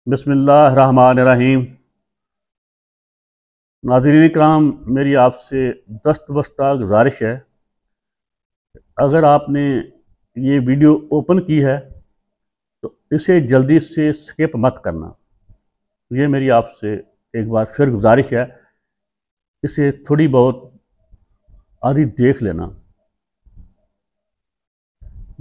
बिस्मिल्लाहिर्रहमानिर्रहीम। नाज़रीन इकराम, मेरी आपसे दस्तबस्ता गुजारिश है, अगर आपने ये वीडियो ओपन की है तो इसे जल्दी से स्किप मत करना। ये मेरी आपसे एक बार फिर गुजारिश है, इसे थोड़ी बहुत आदि देख लेना।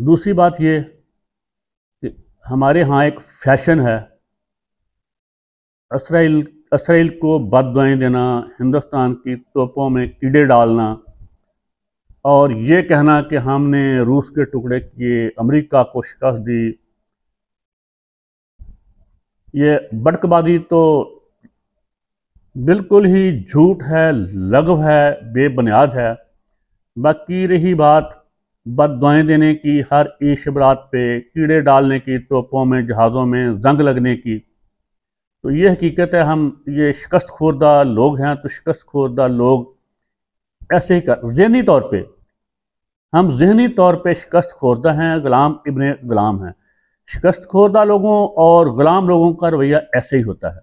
दूसरी बात ये कि हमारे यहाँ एक फैशन है, इसराइल इसराइल को बददुआएं देना, हिंदुस्तान की तोपों में कीड़े डालना और ये कहना कि हमने रूस के टुकड़े किए, अमेरिका को शिकस्त दी। ये बटकबाजी तो बिल्कुल ही झूठ है, लघव है, बेबुनियाद है। बाकी रही बात बददुआएं देने की, हर ईद शबरात पे कीड़े डालने की, तोपों में जहाज़ों में जंग लगने की, तो ये हकीकत है। हम ये शिकस्त खोरदा लोग हैं, तो शिकस्त खोरदा लोग ऐसे ही कर ज़हनी तौर पे हम ज़हनी तौर पे शिकस्त खोरदा हैं, गुलाम इब्ने गुलाम हैं। शिकस्त खोरदा लोगों और गुलाम लोगों का रवैया ऐसे ही होता है।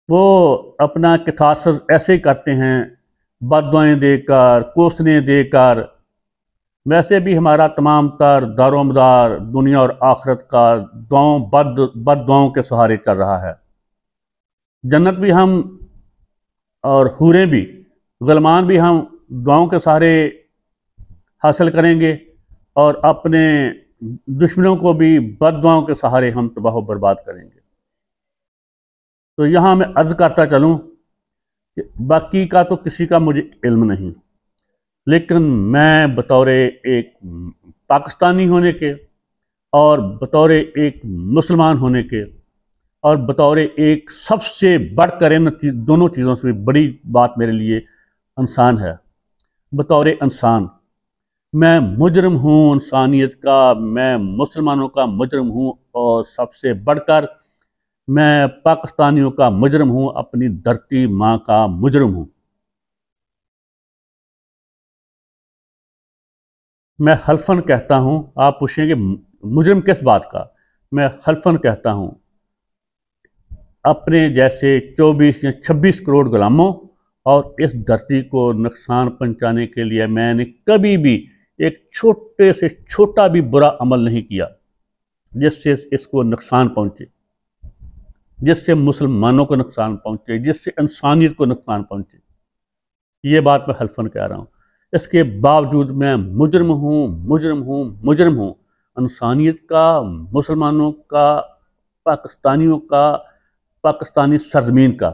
वो अपना कितासस ऐसे ही करते हैं, बददुआएं देकर, कोसने देकर। वैसे भी हमारा तमाम तर दारोमदार दुनिया और आखिरत का दुआओं बद दुआओं के सहारे चल रहा है। जन्नत भी हम और हूरें भी, गुलमान भी हम दुआओं के सहारे हासिल करेंगे और अपने दुश्मनों को भी बद दुआओं के सहारे हम तबाह बर्बाद करेंगे। तो यहाँ मैं अर्ज़ करता चलूँ कि बाकी का तो किसी का मुझे इल्म नहीं, लेकिन मैं बतौर एक पाकिस्तानी होने के और बतौर एक मुसलमान होने के और बतौर एक सबसे बढ़कर इन दोनों चीज़ों से भी बड़ी बात मेरे लिए इंसान है। बतौर इंसान मैं मुजरम हूँ इंसानियत का, मैं मुसलमानों का मुजरम हूँ और सबसे बढ़कर मैं पाकिस्तानियों का मुजरम हूँ, अपनी धरती माँ का मुजरम हूँ। मैं हल्फन कहता हूँ, आप पूछेंगे मुजरम किस बात का, मैं हल्फन कहता हूँ अपने जैसे 24 या 26 करोड़ गुलामों और इस धरती को नुकसान पहुंचाने के लिए मैंने कभी भी एक छोटे से छोटा भी बुरा अमल नहीं किया जिससे इसको नुकसान पहुंचे, जिससे मुसलमानों को नुकसान पहुंचे, जिससे इंसानियत को नुकसान पहुंचे। ये बात मैं हल्फन कह रहा हूँ। इसके बावजूद मैं मुजरम हूँ, मुजरम हूँ, मुजरम हूँ, इंसानियत का, मुसलमानों का, पाकिस्तानियों का, पाकिस्तानी सरजमीन का।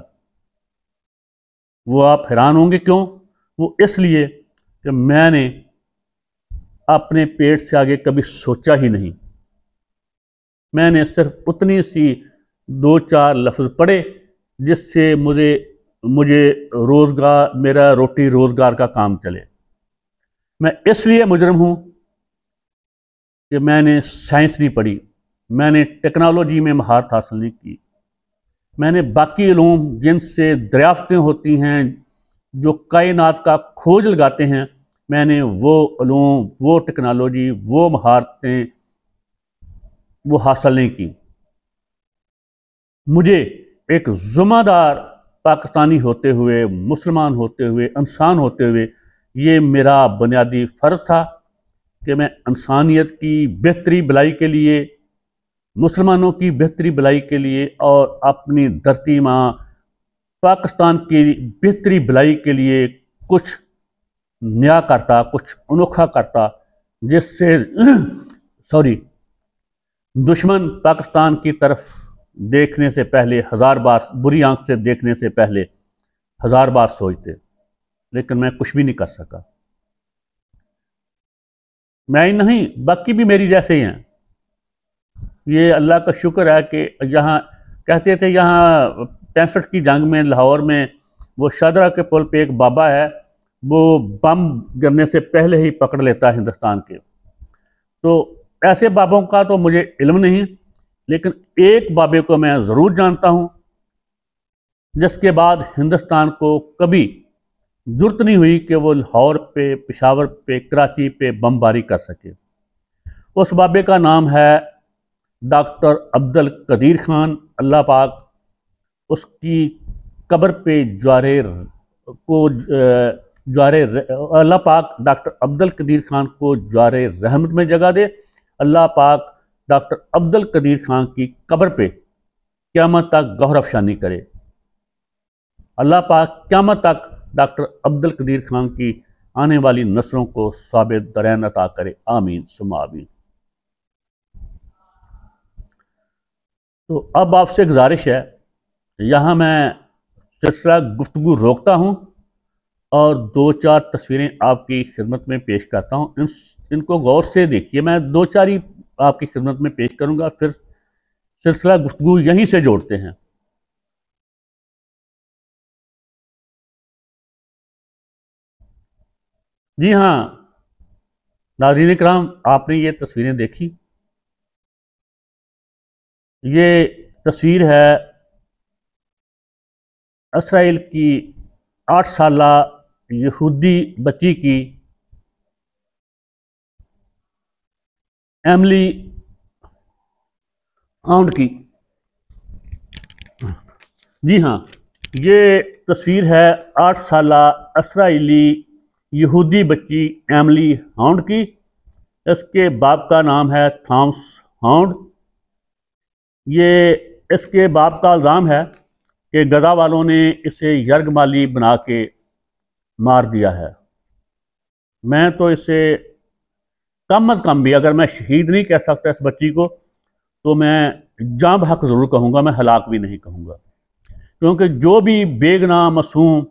वो आप हैरान होंगे क्यों? वो इसलिए कि मैंने अपने पेट से आगे कभी सोचा ही नहीं। मैंने सिर्फ उतनी सी दो चार लफ्ज़ पढ़े जिससे मुझे मुझे रोज़गार, मेरा रोटी रोज़गार का काम चले। मैं इसलिए मुजरम हूँ कि मैंने साइंस नहीं पढ़ी, मैंने टेक्नोलॉजी में महारत हासिल नहीं की, मैंने बाकी उलूम जिनसे दरियाफ्तें होती हैं, जो कायनात का खोज लगाते हैं, मैंने वो उलूम, वो टेक्नोलॉजी, वो महारतें वो हासिल नहीं की। मुझे एक ज़िम्मेदार पाकिस्तानी होते हुए, मुसलमान होते हुए, इंसान होते हुए, ये मेरा बुनियादी फ़र्ज़ था कि मैं इंसानियत की बेहतरी भलाई के लिए, मुसलमानों की बेहतरी भलाई के लिए और अपनी धरती माँ पाकिस्तान की बेहतरी भलाई के लिए कुछ नया करता, कुछ अनोखा करता, जिससे सॉरी दुश्मन पाकिस्तान की तरफ देखने से पहले हजार बार, बुरी आंख से देखने से पहले हजार बार सोचते। लेकिन मैं कुछ भी नहीं कर सका। मैं ही नहीं, बाकी भी मेरी जैसे ही हैं। ये अल्लाह का शुक्र है कि यहाँ कहते थे, यहाँ 65 की जंग में लाहौर में वो शादरा के पुल पे एक बाबा है, वो बम गिरने से पहले ही पकड़ लेता है हिंदुस्तान के। तो ऐसे बाबों का तो मुझे इल्म नहीं, लेकिन एक बाबे को मैं ज़रूर जानता हूँ जिसके बाद हिंदुस्तान को कभी जरूरत नहीं हुई कि वो लाहौर पे, पेशावर पे, कराची पे बमबारी कर सके। उस बाबे का नाम है डॉक्टर अब्दुल कदीर खान, अल्लाह पाक उसकी कब्र पे अल्लाह पाक डॉक्टर अब्दुल कदीर खान को ज्वारे रहमत में जगह दे। अल्लाह पाक डॉक्टर अब्दुल कदीर खान की कब्र पे क़यामत तक गौहर अफशानी करे। अल्लाह पाक क़यामत तक डॉक्टर अब्दुल कदीर खान की आने वाली नस्लों को साबित दरैन अता करे। आमीन सुम्मा आमीन। तो अब आपसे गुजारिश है, यहाँ मैं सिलसिला गुफ्तगू रोकता हूँ और दो चार तस्वीरें आपकी खिदमत में पेश करता हूँ। इनको गौर से देखिए। मैं दो चार ही आपकी खिदमत में पेश करूँगा, फिर सिलसिला गुफ्तगू यहीं से जोड़ते हैं। जी हाँ नाज़रीन इकराम, आपने ये तस्वीरें देखी। ये तस्वीर है इसराइल की 8 साला यहूदी बच्ची की, एमिली हाउंड की। जी हाँ, ये तस्वीर है 8 साला इसराइली यहूदी बच्ची एमिली हाउंड की। इसके बाप का नाम है थॉमस हाउंड। ये इसके बाप का इल्ज़ाम है कि गजा वालों ने इसे यरगमाली बना के मार दिया है। मैं तो इसे कम अज़ कम भी, अगर मैं शहीद नहीं कह सकता इस बच्ची को, तो मैं जाँ बहक ज़रूर कहूँगा, मैं हलाक भी नहीं कहूँगा। क्योंकि जो भी बेगुनाह मासूम,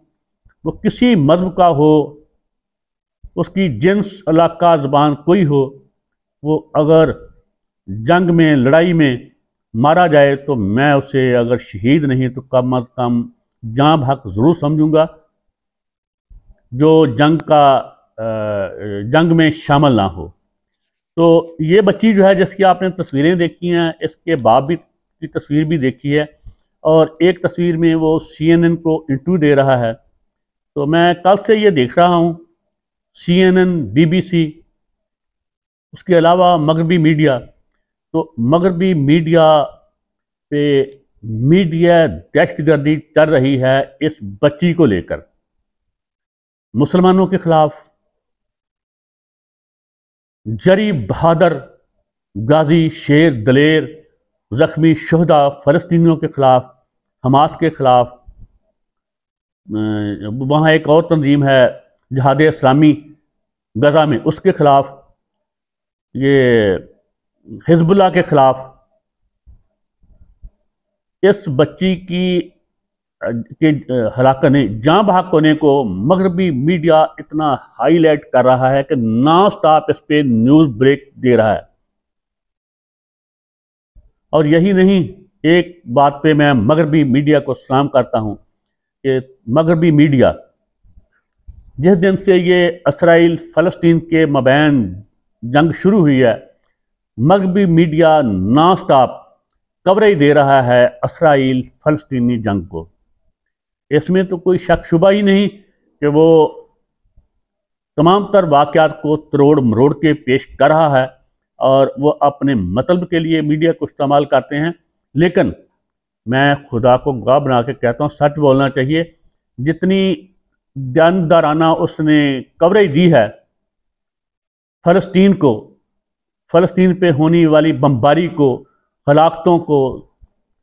वो किसी मज़हब का हो, उसकी जिन्स, इलाका, ज़बान कोई हो, वो अगर जंग में, लड़ाई में मारा जाए तो मैं उसे अगर शहीद नहीं तो कम अज़ कम जाँ बहक ज़रूर समझूंगा, जो जंग में शामिल ना हो। तो ये बच्ची जो है, जिसकी आपने तस्वीरें देखी हैं, इसके बाप भी की तस्वीर भी देखी है, और एक तस्वीर में वो CNN को इंटरव्यू दे रहा है। तो मैं कल से ये देख रहा हूँ, CNN, BBC, उसके अलावा मगरबी मीडिया। तो मगरबी मीडिया पे मीडिया दहशतगर्दी चल रही है इस बच्ची को लेकर। मुसलमानों के खिलाफ, जरी बहादुर गाजी, शेर दलेर, जख्मी शहदा फ़लस्तीनियों के खिलाफ, हमास के खिलाफ। वहाँ एक और तंजीम है जिहाद इस्लामी गजा में, उसके खिलाफ, ये हिजबुल्लाह के खिलाफ। इस बच्ची की के हलाकत ने, जाँ बहक होने को मगरबी मीडिया इतना हाईलाइट कर रहा है कि नॉन स्टॉप इस पे न्यूज़ ब्रेक दे रहा है। और यही नहीं, एक बात पे मैं मगरबी मीडिया को सलाम करता हूँ कि मगरबी मीडिया, जिस दिन से ये इसराइल फ़लस्तीन के मबैन जंग शुरू हुई है, मगरबी मीडिया नॉन स्टॉप कवरेज दे रहा है इसराइल फ़लस्तीनी जंग को। इसमें तो कोई शक शुबा ही नहीं कि वो तमाम तर वाक़यात को तरोड़ मरोड़ के पेश कर रहा है, और वो अपने मतलब के लिए मीडिया को इस्तेमाल करते हैं। लेकिन मैं खुदा को गवाह बना के कहता हूँ, सच बोलना चाहिए। जितनी जानदाराना उसने कवरेज दी है फ़लस्तीन को, फ़लस्तीन पे होने वाली बमबारी को, हलाकतों को,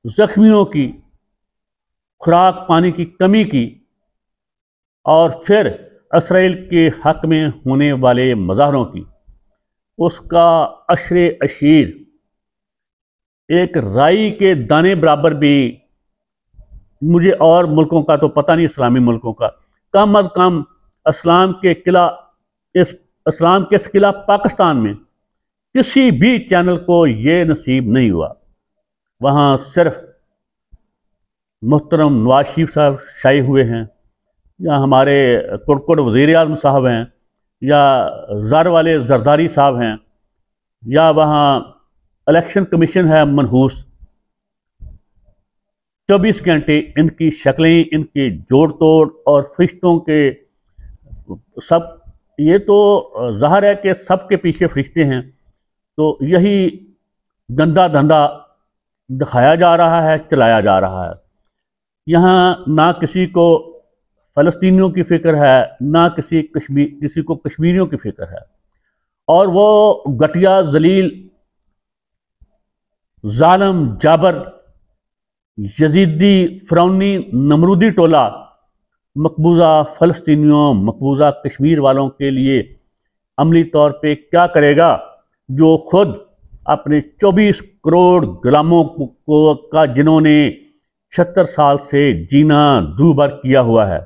ज़ख्मियों की, खुराक पानी की कमी की, और फिर इसराइल के हक़ में होने वाले मज़ाहरों की, उसका अशरे अशीर एक राई के दाने बराबर भी, मुझे और मुल्कों का तो पता नहीं, इस्लामी मुल्कों का, कम अज़ कम इस्लाम के किला पाकिस्तान में किसी भी चैनल को ये नसीब नहीं हुआ। वहाँ सिर्फ मुहतरम नवाज शरीफ साहब शाये हुए हैं, या हमारे कुड़कुड़ वज़ीर आज़म साहब हैं, या ज़र वाले जरदारी साहब हैं, या वहाँ इलेक्शन कमीशन है मनहूस। 24 घंटे इनकी शक्लें, इनके जोड़ तोड़ और फरिश्तों के सब, ये तो ज़ाहिर है कि सब के पीछे फरिश्ते हैं। तो यही गंदा धंधा दिखाया जा रहा है, चलाया जा रहा है। यहाँ ना किसी को फ़लस्तीनियों की फ़िक्र है, ना किसी को कश्मीरियों की फ़िक्र है। और वो घटिया जलील जालिम जाबर यजीदी फ़िरौनी नमरूदी टोला मकबूजा फ़लस्तीनियों, मकबूजा कश्मीर वालों के लिए अमली तौर पे क्या करेगा, जो खुद अपने 24 करोड़ गुलामों को का जिन्होंने 76 साल से जीना दूभर किया हुआ है,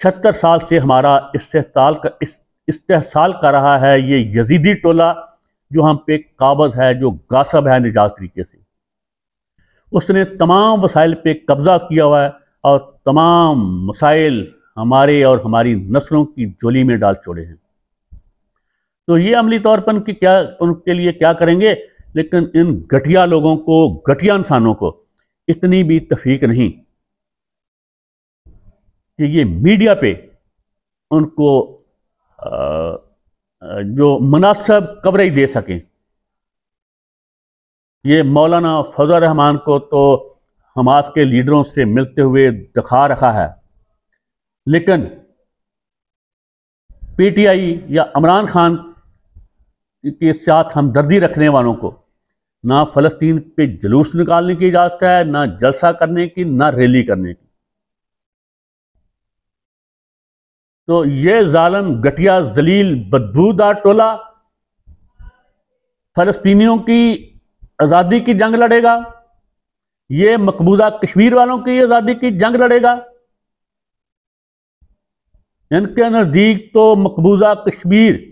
76 साल से हमारा इस्तेहसाल कर रहा है ये यजीदी टोला जो हम पे काबज है, जो गासब है निजात तरीके से। उसने तमाम वसाइल पे कब्जा किया हुआ है और तमाम मसाइल हमारे और हमारी नस्लों की झोली में डाल छोड़े हैं। तो ये अमली तौर पर उनके लिए क्या करेंगे, लेकिन इन घटिया लोगों को, घटिया इंसानों को इतनी भी तफीक नहीं कि ये मीडिया पे उनको जो मुनासिब कवरेज दे सकें। ये मौलाना फजल रहमान को तो हमास के लीडरों से मिलते हुए दिखा रखा है, लेकिन पीटीआई या इमरान खान के साथ हमदर्दी रखने वालों को ना फ़लस्तीन पे जुलूस निकालने की इजाज़त है, ना जलसा करने की, ना रैली करने की। तो ये जालिम घटिया जलील बदबूदार टोला फ़लस्तीनियों की आज़ादी की जंग लड़ेगा, ये मकबूजा कश्मीर वालों की आज़ादी की जंग लड़ेगा। इनके नज़दीक तो मकबूजा कश्मीर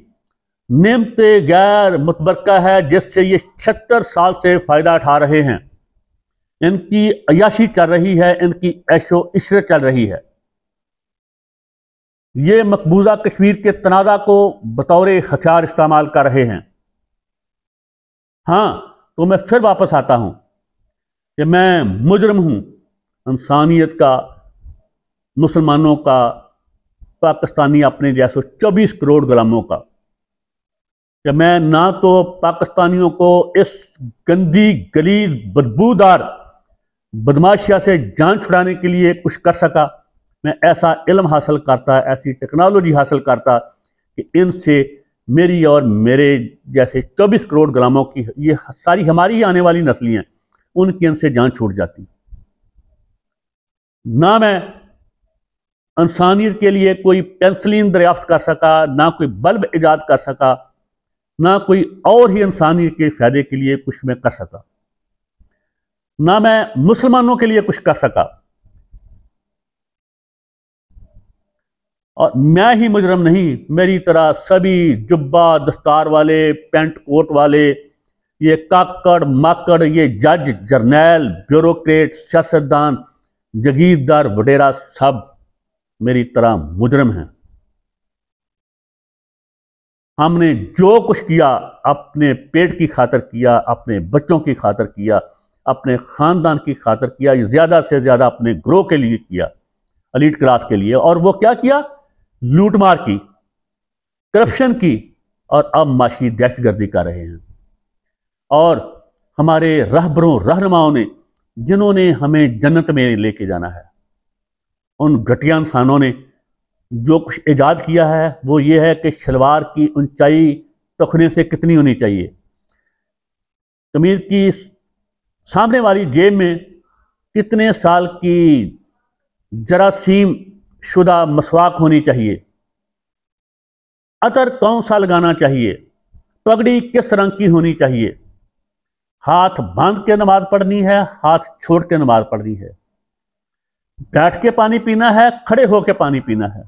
नेमते गैर मुतबरका है, जिससे ये 76 साल से फ़ायदा उठा रहे हैं। इनकी अयाशी चल रही है, इनकी ऐशो इशरत चल रही है। ये मकबूजा कश्मीर के तनाज़ा को बतौर हथियार इस्तेमाल कर रहे हैं। हाँ, तो मैं फिर वापस आता हूँ कि मैं मुजरिम हूँ इंसानियत का, मुसलमानों का, पाकिस्तानी अपने जैसे 24 करोड़ गुलामों का, कि मैं ना तो पाकिस्तानियों को इस गंदी गलीज बदबूदार बदमाशिया से जान छुड़ाने के लिए कुछ कर सका। मैं ऐसा इल्म हासिल करता, ऐसी टेक्नोलॉजी हासिल करता कि इनसे मेरी और मेरे जैसे 24 करोड़ गुलामों की, ये सारी हमारी आने वाली नस्लें हैं, उनकी इनसे जान छूट जाती। ना मैं इंसानियत के लिए कोई पेंसिलिन दरियाफ्त कर सका, ना कोई बल्ब ईजाद कर सका, ना कोई और ही इंसानियत के फ़ायदे के लिए कुछ मैं कर सका, ना मैं मुसलमानों के लिए कुछ कर सका। और मैं ही मुजरम नहीं, मेरी तरह सभी जुब्बा दस्तार वाले, पेंट कोट वाले, ये काकड़ माकड़, ये जज, जर्नैल, ब्यूरोक्रेट, सियासतदान, जगीरदार वडेरा सब मेरी तरह मुजरम हैं। हमने जो कुछ किया अपने पेट की खातर किया, अपने बच्चों की खातर किया, अपने ख़ानदान की खातर किया, ज़्यादा से ज़्यादा अपने ग्रोह के लिए किया, एलीट क्लास के लिए। और वो क्या किया, लूटमार की, करप्शन की, और अब माशी दहशतगर्दी कर रहे हैं। और हमारे रहबरों रहनुमाओं ने, जिन्होंने हमें जन्नत में लेके जाना है, उन घटिया इंसानों ने जो कुछ ईजाद किया है वो ये है कि शलवार की ऊंचाई टखने से कितनी होनी चाहिए, कमीज की सामने वाली जेब में कितने साल की जरासीम शुदा मसवाक होनी चाहिए, अतर कौन सा लगाना चाहिए, पगड़ी किस रंग की होनी चाहिए, हाथ बांध के नमाज पढ़नी है, हाथ छोड़ के नमाज पढ़नी है, बैठ के पानी पीना है, खड़े होकर पानी पीना है,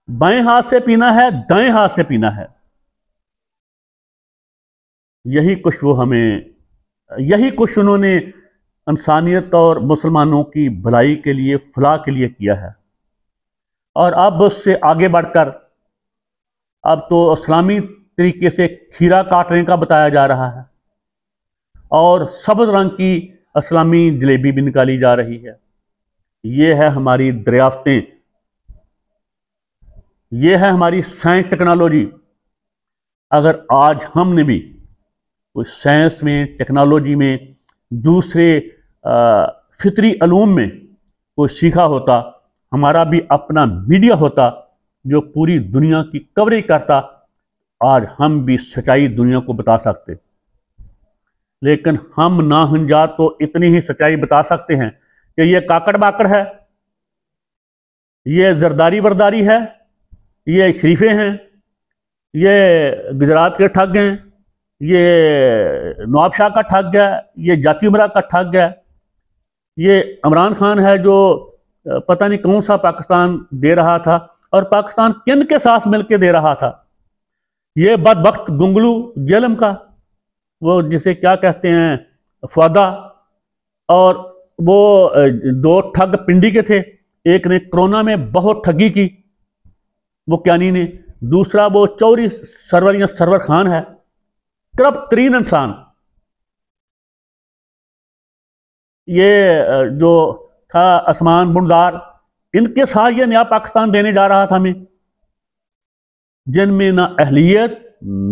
बाएं हाथ से पीना है, दाएं हाथ से पीना है। यही कुछ उन्होंने इंसानियत और मुसलमानों की भलाई के लिए, फलाह के लिए किया है। और अब उससे आगे बढ़कर अब तो इस्लामी तरीके से खीरा काटने का बताया जा रहा है, और सब्ज़ रंग की इस्लामी जलेबी भी निकाली जा रही है। ये है हमारी दरियाफ्तें, ये है हमारी साइंस टेक्नोलॉजी। अगर आज हमने भी कोई साइंस में, टेक्नोलॉजी में, दूसरे फितरी अलूम में कोई सीखा होता, हमारा भी अपना मीडिया होता जो पूरी दुनिया की कवरेज करता, आज हम भी सच्चाई दुनिया को बता सकते। लेकिन हम नाहंजात तो इतनी ही सच्चाई बता सकते हैं कि ये काकड़ बाकड़ है, ये जरदारी वरदारी है, ये शरीफे हैं, ये गुजरात के ठग हैं, ये नवाब शाह का ठग है, ये जाती उमरा का ठग है, ये इमरान खान है जो पता नहीं कौन सा पाकिस्तान दे रहा था और पाकिस्तान किन के साथ मिलकर दे रहा था। ये बदबख्त गुंगलू जेलम का, वो जिसे क्या कहते हैं फौदा, और वो दो ठग पिंडी के थे, एक ने कोरोना में बहुत ठगी की वो क्यानी ने, दूसरा वो चौरी सरवर या सरवर खान है, करप्ट तरीन इंसान। ये जो था आसमान बुनदार, इनके साथ ये नया पाकिस्तान देने जा रहा था हमें, जिनमें ना अहलियत,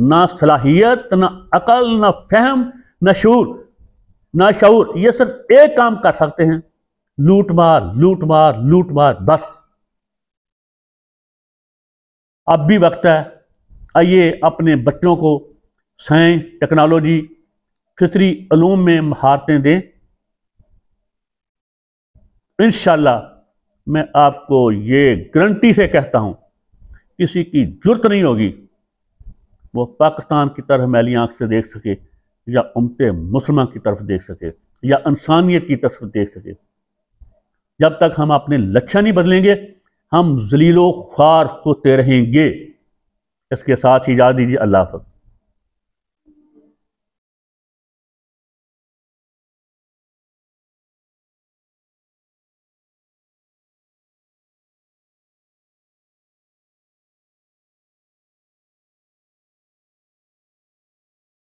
ना सलाहियत, ना अकल, ना फहम, ना शूर, ना शऊर। ये सिर्फ एक काम कर सकते हैं, लूट मार लूट मार लूट मार, बस। अब भी वक्त है, आइए अपने बच्चों को साइंस, टेक्नोलॉजी, फितरी उलूम में महारतें दें। इंशाल्लाह मैं आपको ये गारंटी से कहता हूं, किसी की जुर्त नहीं होगी वो पाकिस्तान की तरफ मैली आंख से देख सके, या उम्मते मुसलमान की तरफ देख सके, या इंसानियत की तरफ देख सके। जब तक हम अपने लक्ष्य नहीं बदलेंगे, हम जलीलो ख्वार होते रहेंगे। इसके साथ ही इजाज़त दीजिए। अल्लाह हाफ़िज़।